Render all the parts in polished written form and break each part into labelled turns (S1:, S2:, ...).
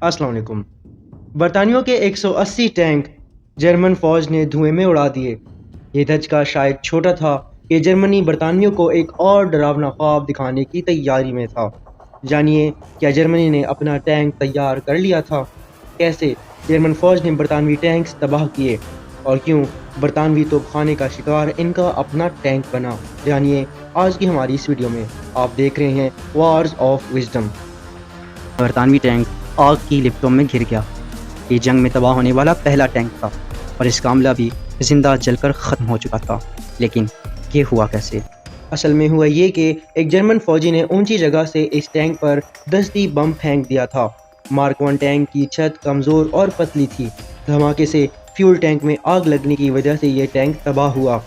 S1: अस्सलाम वालेकुम। बरतानियों के 180 टैंक जर्मन फ़ौज ने धुएं में उड़ा दिए। ये धचका शायद छोटा था कि जर्मनी बरतानियों को एक और डरावना ख्वाब दिखाने की तैयारी में था। जानिए, क्या जर्मनी ने अपना टैंक तैयार कर लिया था? कैसे जर्मन फ़ौज ने बरतानवी टैंक्स तबाह किए? और क्यों बरतानवी तोपखाने का शिकार इनका अपना टैंक बना? जानिए आज की हमारी इस वीडियो में। आप देख रहे हैं वॉर्स ऑफ विजडम।
S2: बरतानवी टैंक आग की लिपटों में घिर गया। ये जंग में तबाह होने वाला पहला टैंक था और इसका हमला भी जिंदा जलकर ख़त्म हो चुका था। लेकिन ये हुआ कैसे?
S1: असल में हुआ ये कि एक जर्मन फौजी ने ऊंची जगह से इस टैंक पर दस्ती बम फेंक दिया था। मार्क 1 टैंक की छत कमज़ोर और पतली थी। धमाके से फ्यूल टैंक में आग लगने की वजह से ये टैंक तबाह हुआ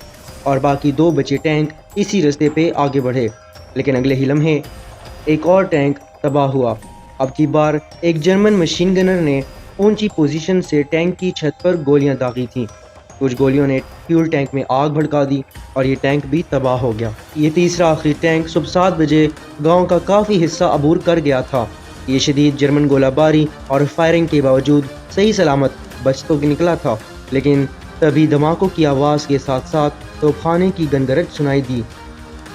S1: और बाकी 2 बचे टैंक इसी रास्ते पे आगे बढ़े। लेकिन अगले ही लम्हे एक और टैंक तबाह हुआ। अब की बार एक जर्मन मशीन गनर ने ऊंची पोजीशन से टैंक की छत पर गोलियां दागी थीं। कुछ गोलियों ने फ्यूल टैंक में आग भड़का दी और ये टैंक भी तबाह हो गया। ये तीसरा आखिरी टैंक सुबह 7 बजे गांव का काफ़ी हिस्सा अबूर कर गया था। ये शदीद जर्मन गोलाबारी और फायरिंग के बावजूद सही सलामत बच तो निकला था, लेकिन तभी धमाकों की आवाज़ के साथ साथ तोपखाने की गनगरज सुनाई दी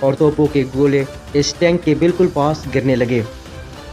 S1: और तोपों के गोले इस टैंक के बिल्कुल पास गिरने लगे।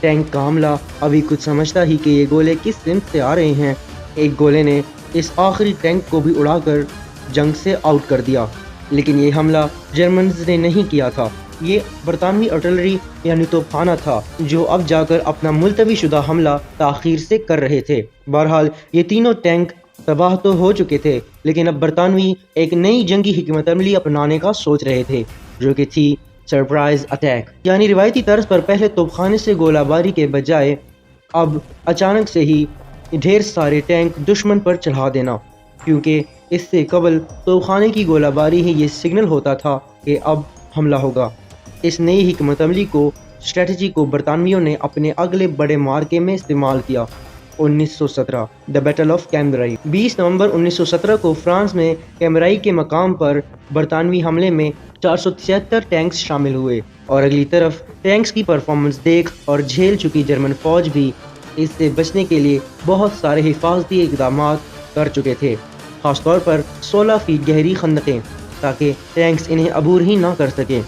S1: टैंक का हमला अभी कुछ समझता ही कि ये गोले किस सिमत से आ रहे हैं। एक गोले ने इस आखिरी टैंक को भी उड़ाकर जंग से आउट कर दिया। लेकिन ये हमला जर्मन्स ने नहीं किया था, ये बरतानवी आर्टिलरी यानी तोपखाना था जो अब जाकर अपना मुलतवी शुदा हमला ताखीर से कर रहे थे। बहरहाल ये तीनों टैंक तबाह तो हो चुके थे, लेकिन अब बरतानवी एक नई जंगी हिकमत अमली अपनाने का सोच रहे थे, जो कि थी सरप्राइज अटैक। यानी रिवायती तर्ज पर पहले तोपखाने से गोलाबारी के बजाय अब अचानक से ही ढेर सारे टैंक दुश्मन पर चढ़ा देना, क्योंकि इससे कबल तोपखाने की गोलाबारी ही ये सिग्नल होता था कि अब हमला होगा। इस नई हिकमत अमली को स्ट्रेटजी को बरतानवियों ने अपने अगले बड़े मार्के में इस्तेमाल किया। 1917 द बैटल ऑफ कैम्ब्राई। 20 नवंबर 1917 को फ्रांस में कैम्ब्राई के मकाम पर बरतानवी हमले में 473 टैंक्स शामिल हुए और अगली तरफ टैंक्स की परफॉर्मेंस देख और झेल चुकी जर्मन फौज भी इससे बचने के लिए बहुत सारे हिफाजती इकदाम कर चुके थे, खासतौर पर 16 फीट गहरी खंदकें, ताकि टैंक्स इन्हें अबूर ही ना कर सकें।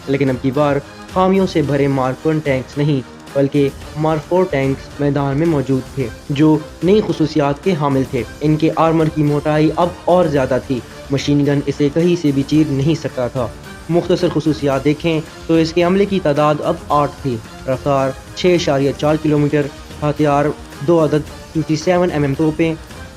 S1: लेकिन अब की बार खामियों से भरे मार्क 1 टैंक्स नहीं बल्कि मार्क 4 टैंक्स मैदान में मौजूद थे, जो नई खुसूसियात के हामिल थे। इनके आर्मर की मोटाई अब और ज़्यादा थी, मशीन गन इसे कहीं से भी चीर नहीं सकता था। मुख्तसर खुसूसियात देखें तो इसके हमले की तादाद अब 8 थी, रफ्तार 6.4 किलोमीटर, हथियार 2 अदद 57 mm तोपें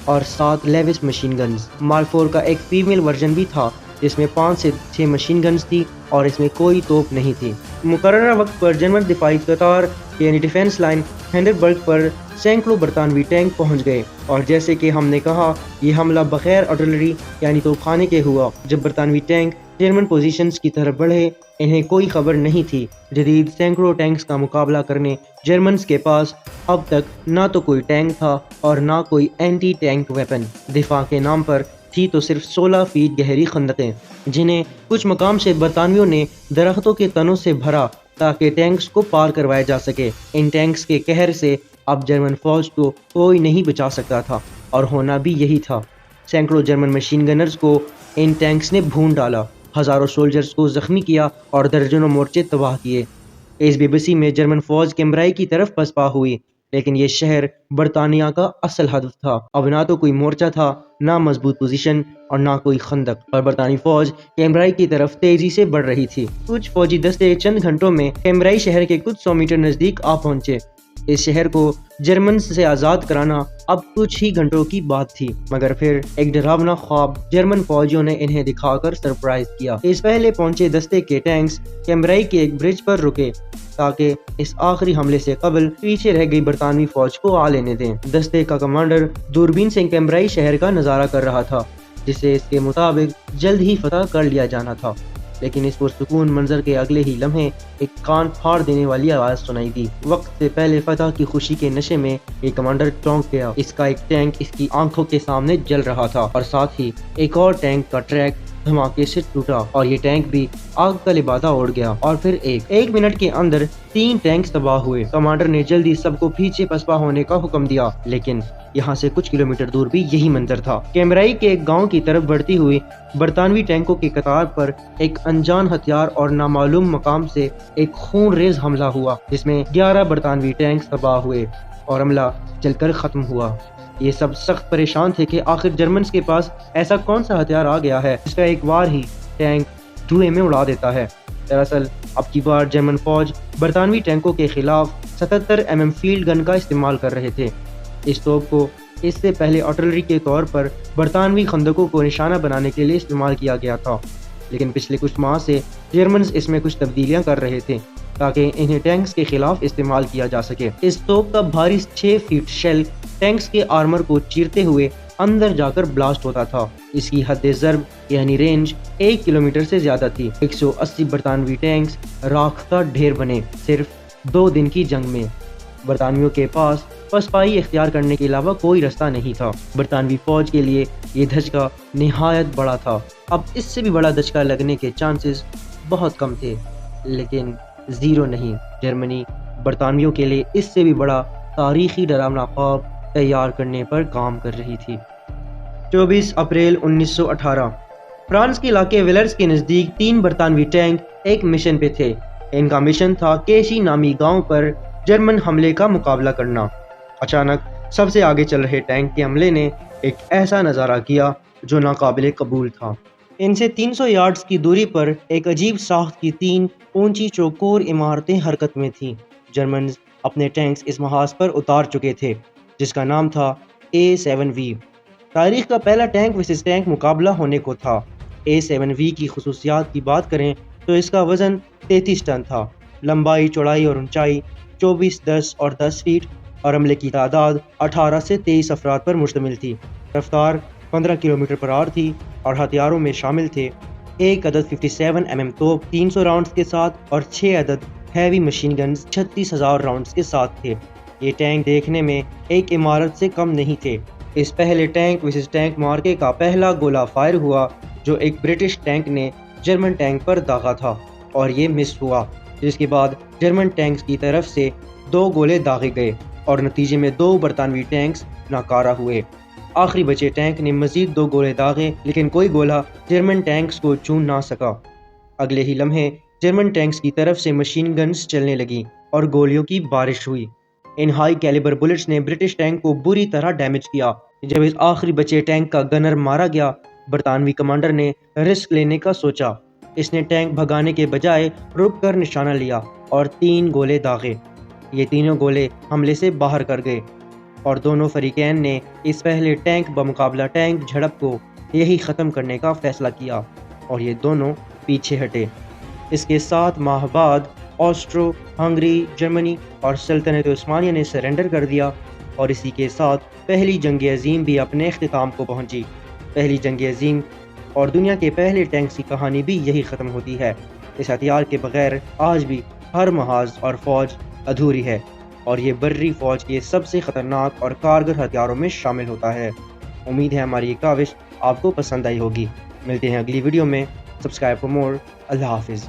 S1: और 7 लेविस मशीन गन्स। मार्क 4 का एक फीमेल वर्जन भी था जिसमें 5 से 6 मशीन गन्स थी और इसमें कोई तोप नहीं थी। मुकर्ररा वक्त पर जर्मन दिफाई कतार यानी डिफेंस लाइन हिंडनबर्ग पर सैकड़ों बरतानवी टैंक पहुंच गए और जैसे कि हमने कहा, ये हमला बगैर आर्टिलरी यानी तोपखाने के हुआ। जब बरतानवी टैंक जर्मन पोजीशंस की तरफ बढ़े, इन्हें कोई खबर नहीं थी। जदीद सैकड़ों टैंक्स का मुकाबला करने जर्मन्स के पास अब तक ना तो कोई टैंक था और ना कोई एंटी टैंक वेपन। दिफा के नाम पर थी तो सिर्फ 16 फीट गहरी खंदकें, जिन्हें कुछ मकाम से बरतानवियों ने दरख्तों के तनों से भरा ताकि टैंक्स को पार करवाया जा सके। इन टैंक्स के कहर से अब जर्मन फौज को कोई नहीं बचा सकता था और होना भी यही था। सैकड़ों जर्मन मशीन गनर्स को इन टैंक्स ने भून डाला, हज़ारों सोल्जर्स को जख्मी किया और दर्जनों मोर्चे तबाह किए। इस बेबसी में जर्मन फौज कैम्ब्राई की तरफ पसपा हुई, लेकिन ये शहर बरतानिया का असल हदफ था। अब ना तो कोई मोर्चा था, ना मजबूत पोजीशन और ना कोई खंदक, और बरतानी फौज कैम्ब्राई की तरफ तेजी से बढ़ रही थी। कुछ फौजी दस्ते चंद घंटों में कैम्ब्राई शहर के कुछ 100 मीटर नजदीक आ पहुंचे। इस शहर को जर्मन से आज़ाद कराना अब कुछ ही घंटों की बात थी, मगर फिर एक डरावना ख्वाब जर्मन फौजियों ने इन्हें दिखाकर सरप्राइज किया। इस पहले पहुंचे दस्ते के टैंक्स कैम्ब्राई के एक ब्रिज पर रुके ताकि इस आखिरी हमले से कबल पीछे रह गई बरतानवी फौज को आ लेने दें। दस्ते का कमांडर दूरबीन से कैम्ब्राई शहर का नजारा कर रहा था, जिसे इसके मुताबिक जल्द ही फतह कर लिया जाना था। लेकिन इस पुरसुकून मंजर के अगले ही लम्हे एक कान फाड़ देने वाली आवाज सुनाई दी। वक्त से पहले फतह की खुशी के नशे में ये कमांडर चौंक गया। इसका एक टैंक इसकी आंखों के सामने जल रहा था और साथ ही एक और टैंक का ट्रैक धमाके से टूटा और ये टैंक भी आग का लिबादा उड़ गया। और फिर एक मिनट के अंदर 3 टैंक्स तबाह हुए। कमांडर ने जल्दी सबको पीछे पसपा होने का हुक्म दिया, लेकिन यहाँ से कुछ किलोमीटर दूर भी यही मंजर था। कैमराई के एक गांव की तरफ बढ़ती हुई बरतानवी टैंकों की कतार पर एक अनजान हथियार और नामालूम मकाम से एक खूनरेज हमला हुआ, जिसमें 11 बरतानवी टैंक तबाह हुए और हमला जलकर खत्म हुआ। ये सब सख्त परेशान थे कि आखिर जर्मन्स के पास ऐसा कौन सा हथियार आ गया है जिसका एक बार ही टैंक धुएं में उड़ा देता है। दरअसल अब की बार जर्मन फौज बरतानवी टैंकों के खिलाफ 77 mm फील्ड गन का इस्तेमाल कर रहे थे। इस तोप को इससे पहले आर्टिलरी के तौर पर बरतानवी खंदकों को निशाना बनाने के लिए इस्तेमाल किया गया था, लेकिन पिछले कुछ माह से जर्मन्स इसमें कुछ तब्दीलियां कर रहे थे ताकि इन्हें टैंक्स के खिलाफ इस्तेमाल किया जा सके। इस तोप का भारी 6 फीट शेल टैंक्स के आर्मर को चीरते हुए अंदर जाकर ब्लास्ट होता था। इसकी हद ज़र्ब यानी रेंज 1 किलोमीटर से ज्यादा थी। 180 बरतानवी टैंक्स राख का ढेर बने सिर्फ 2 दिन की जंग में। बरतानवियों के पास पसपाई इख्तियार करने के अलावा कोई रास्ता नहीं था। बरतानवी फौज के लिए ये धचका निहायत बड़ा था। अब इससे भी बड़ा धचका लगने के चांसेस बहुत कम थे, लेकिन ज़ीरो नहीं। जर्मनी बरतानवियों के लिए इससे भी बड़ा तारीखी डरावना ख्वाब तैयार करने पर काम कर रही थी। 24 अप्रैल 1918 फ्रांस के इलाके विलर्स के नज़दीक 3 बरतानवी टैंक एक मिशन पे थे। इनका मिशन था केशी नामी गांव पर जर्मन हमले का मुकाबला करना। अचानक सबसे आगे चल रहे टैंक के हमले ने एक ऐसा नज़ारा किया जो नाकाबिले कबूल था। इनसे 300 यार्ड्स की दूरी पर एक अजीब साख्त की 3 ऊंची चौकोर इमारतें हरकत में थीं। जर्मन अपने टैंक्स इस महाज पर उतार चुके थे, जिसका नाम था A7V। तारीख का पहला टैंक वर्सेस टैंक मुकाबला होने को था। A7V की खुसूसियात की बात करें तो इसका वज़न 33 टन था। लंबाई, चौड़ाई और ऊंचाई 24, 10 और 10 फीट और हमले की तादाद 18 से 23 अफराद पर मुश्तमिल थी। रफ्तार 15 किलोमीटर पर आवर थी और हथियारों में शामिल थे एक अदद 57 mm तोप 300 राउंड्स के साथ और 6 अदद हैवी मशीन गन्स 36,000 राउंड्स के साथ थे। ये टैंक देखने में एक इमारत से कम नहीं थे। इस पहले टैंक वर्सेस टैंक मार्के का पहला गोला फायर हुआ जो एक ब्रिटिश टैंक ने जर्मन टैंक पर दागा था और ये मिस हुआ, जिसके बाद जर्मन टैंक्स की तरफ से 2 गोले दागे गए और नतीजे में 2 बरतानवी टैंक्स नाकारा हुए। आखिरी बचे टैंक ने मजीद 2 गोले दागे, लेकिन कोई गोला जर्मन टैंक्स को छू ना सका। अगले ही लम्हे जर्मन टैंक्स की तरफ से मशीन गन्स चलने लगी और गोलियों की बारिश हुई। इन हाई कैलिबर बुलेट्स ने ब्रिटिश टैंक को बुरी तरह डैमेज किया। जब इस आखिरी बचे टैंक का गनर मारा गया, बरतानवी कमांडर ने रिस्क लेने का सोचा। इसने टैंक भगाने के बजाय रुक कर निशाना लिया और 3 गोले दागे। ये तीनों गोले हमले से बाहर कर गए और दोनों फरीकैन ने इस पहले टैंक बमुकाबला टैंक झड़प को यही ख़त्म करने का फैसला किया और ये दोनों पीछे हटे। इसके 7 माह बाद ऑस्ट्रो हंगरी, जर्मनी और सल्तनत उस्मानिया ने सरेंडर कर दिया और इसी के साथ पहली जंग अजीम भी अपने अख्तिताम को पहुंची। पहली जंग अजीम और दुनिया के पहले टैंक्स की कहानी भी यही ख़त्म होती है। इस हथियार के बगैर आज भी हर महाज और फ़ौज अधूरी है और ये बर्री फ़ौज के सबसे ख़तरनाक और कारगर हथियारों में शामिल होता है। उम्मीद है हमारी ये काविश आपको पसंद आई होगी। मिलते हैं अगली वीडियो में। Subscribe for more. अल्लाह हाफिज़।